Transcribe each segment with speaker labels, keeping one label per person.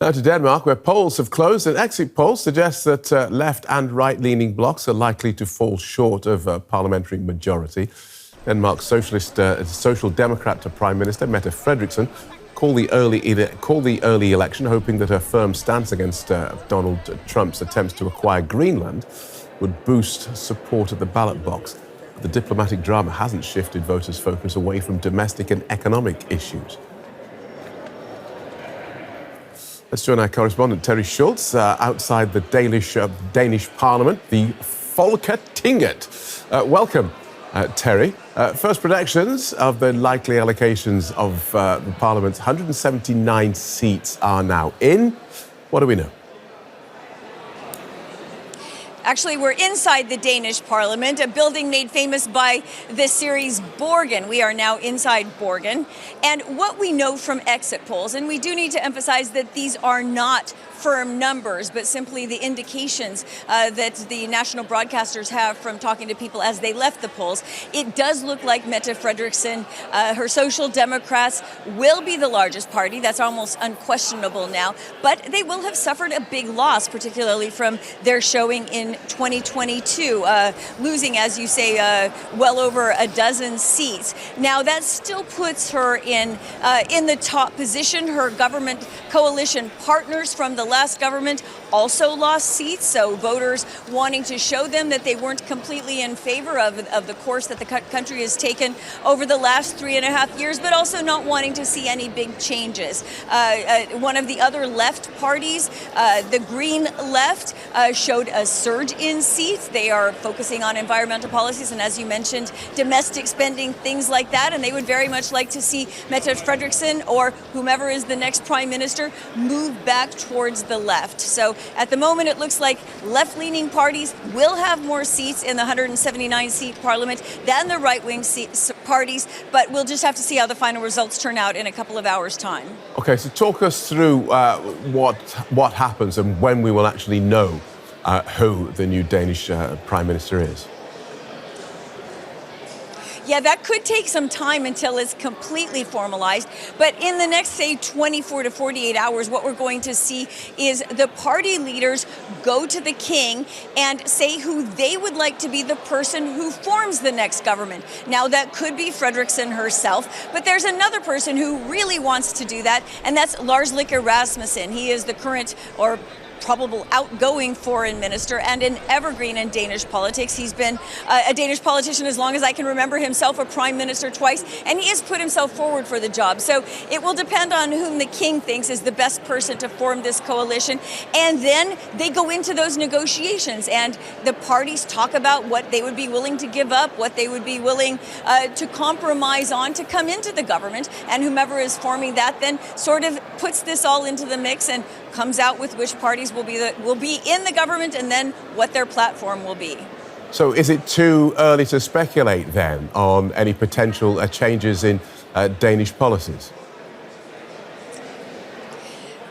Speaker 1: Now to Denmark, where polls have closed and exit polls suggest that left and right-leaning blocs are likely to fall short of a parliamentary majority. Denmark's Social Democrat Prime Minister Mette Frederiksen called the early election, hoping that her firm stance against Donald Trump's attempts to acquire Greenland would boost support at the ballot box. But the diplomatic drama hasn't shifted voters' focus away from domestic and economic issues. Let's join our correspondent Terry Schultz outside the Danish Parliament, the Folketinget. Welcome, Terry. First predictions of the likely allocations of the Parliament's 179 seats are now in. What do we know?
Speaker 2: Actually, we're inside the Danish Parliament, a building made famous by the series Borgen. We are now inside Borgen. And what we know from exit polls, and we do need to emphasize that these are not firm numbers, but simply the indications that the national broadcasters have from talking to people as they left the polls. It does look like Mette Frederiksen, her Social Democrats, will be the largest party. That's almost unquestionable now. But they will have suffered a big loss, particularly from their showing in 2022, losing, as you say, well over a dozen seats. Now, that still puts her in the top position. Her government coalition partners from the last government also lost seats, so voters wanting to show them that they weren't completely in favor of the course that the country has taken over the last 3.5 years, but also not wanting to see any big changes. One of the other left parties, the Green Left, showed a surge in seats. They are focusing on environmental policies and, as you mentioned, domestic spending, things like that, and they would very much like to see Mette Frederiksen or whomever is the next prime minister move back towards the left. So at the moment, it looks like left-leaning parties will have more seats in the 179-seat parliament than the right-wing parties, but we'll just have to see how the final results turn out in a couple of hours' time.
Speaker 1: Okay, so talk us through what happens and when we will actually know who the new Danish Prime Minister is.
Speaker 2: Yeah, that could take some time until it's completely formalized. But in the next, say, 24 to 48 hours, what we're going to see is the party leaders go to the king and say who they would like to be the person who forms the next government. Now, that could be Frederiksen herself, but there's another person who really wants to do that, and that's Lars Løkke Rasmussen. He is the current, or probable outgoing foreign minister and an evergreen in Danish politics. He's been a Danish politician as long as I can remember, himself a prime minister twice, and he has put himself forward for the job. So it will depend on whom the king thinks is the best person to form this coalition. And then they go into those negotiations and the parties talk about what they would be willing to give up, what they would be willing to compromise on to come into the government. And whomever is forming that then sort of puts this all into the mix and comes out with which parties will be in the government and then what their platform will be.
Speaker 1: So is it too early to speculate then on any potential changes in Danish policies?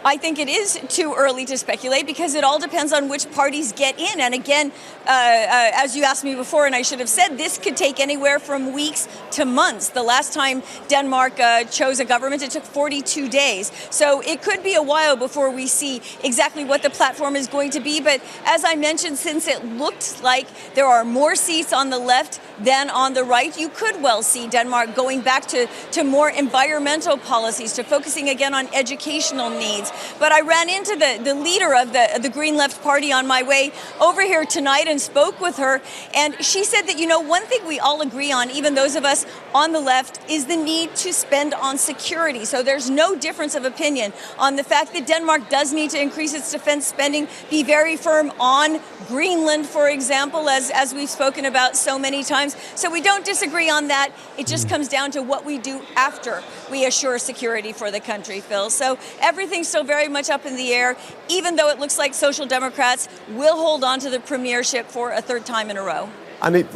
Speaker 2: I think it is too early to speculate because it all depends on which parties get in. And again, as you asked me before, and I should have said, this could take anywhere from weeks to months. The last time Denmark chose a government, it took 42 days. So it could be a while before we see exactly what the platform is going to be. But as I mentioned, since it looked like there are more seats on the left than on the right, you could well see Denmark going back to more environmental policies, to focusing again on educational needs. But I ran into the leader of the Green Left Party on my way over here tonight and spoke with her. And she said that, you know, one thing we all agree on, even those of us on the left, is the need to spend on security. So there's no difference of opinion on the fact that Denmark does need to increase its defense spending, be very firm on Greenland, for example, as we've spoken about so many times. So we don't disagree on that. It just comes down to what we do after we assure security for the country, Phil. So everything's still very much up in the air, even though it looks like Social Democrats will hold on to the premiership for a third time in a row.
Speaker 1: And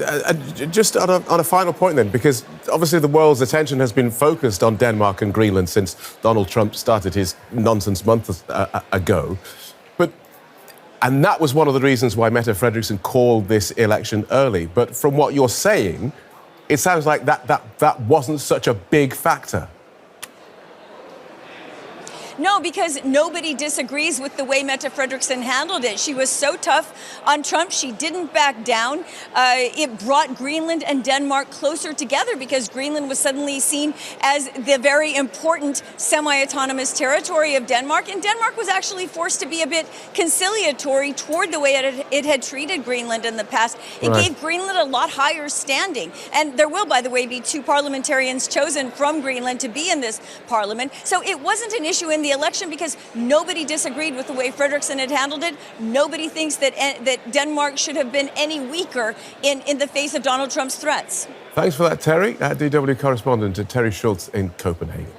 Speaker 1: just on a final point then, because obviously the world's attention has been focused on Denmark and Greenland since Donald Trump started his nonsense month ago. And that was one of the reasons why Mette Frederiksen called this election early. But from what you're saying, it sounds like that wasn't such a big factor.
Speaker 2: No, because nobody disagrees with the way Mette Frederiksen handled it. She was so tough on Trump. She didn't back down. It brought Greenland and Denmark closer together because Greenland was suddenly seen as the very important semi-autonomous territory of Denmark. And Denmark was actually forced to be a bit conciliatory toward the way it had treated Greenland in the past. It gave Greenland a lot higher standing. And there will, by the way, be 2 parliamentarians chosen from Greenland to be in this parliament. So it wasn't an issue in the election because nobody disagreed with the way Frederiksen had handled it. Nobody thinks that Denmark should have been any weaker in the face of Donald Trump's threats.
Speaker 1: Thanks for that, Terry. DW correspondent Terry Schultz in Copenhagen.